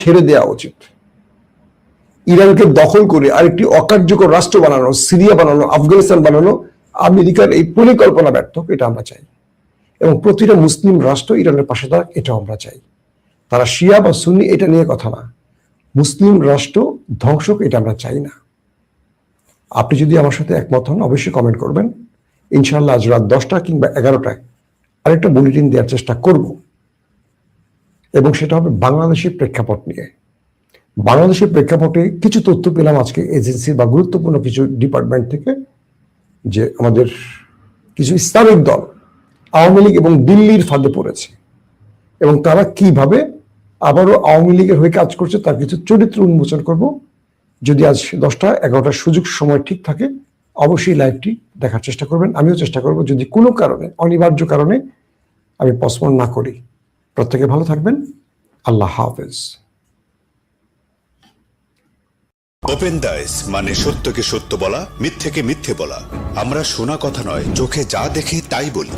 ছেড়ে দেওয়া উচিত। ইরানকে দখল করে আরেকটি অকার্যকর রাষ্ট্র বানানো, সিরিয়া বানানো, আফগানিস্তান বানানো আমেরিকার এই পরিকল্পনা ব্যর্থ, এটা আমরা চাই। এবং প্রতিটা মুসলিম রাষ্ট্র ইরানের পাশে থাক, এটা আমরা চাই। তারা শিয়া বা সুন্নি এটা নিয়ে কথা না, মুসলিম রাষ্ট্র ধ্বংসক এটা আমরা চাই না। আপনি যদি আমার সাথে একমত হন অবশ্যই কমেন্ট করবেন। ইনশাআল্লাহ আজ রাত 10টা কিংবা 11টায় আরেকটা বুলেটিন দেওয়ার চেষ্টা করব, এবং সেটা হবে বাংলাদেশের প্রেক্ষাপট নিয়ে। বাংলাদেশের প্রেক্ষাপটে কিছু তথ্য পেলাম আজকে এজেন্সি বা গুরুত্বপূর্ণ কিছু ডিপার্টমেন্ট থেকে, যে আমাদের কিছু ইসলামিক দল আওয়ামী লীগ এবং দিল্লির ফাঁদে পড়েছে, এবং তারা কিভাবে আবারও আওয়ামী লীগের হয়ে কাজ করছে তার কিছু চরিত্র উন্মোচন করব। যদি আজ 10টা 11টার সুযোগ সময় ঠিক থাকে অবশ্যই লাইভটি দেখার চেষ্টা করবেন। আমিও চেষ্টা করব, যদি কোনো কারণে অনিবার্য কারণে আমি পোস্টপোন না করি। প্রত্যেকে ভালো থাকবেন। আল্লাহ হাফেজ। ওপেন দাইস মানে সত্যকে সত্য বলা, মিথ্যেকে মিথ্যে বলা। আমরা শোনা কথা নয়, চোখে যা দেখি তাই বলি।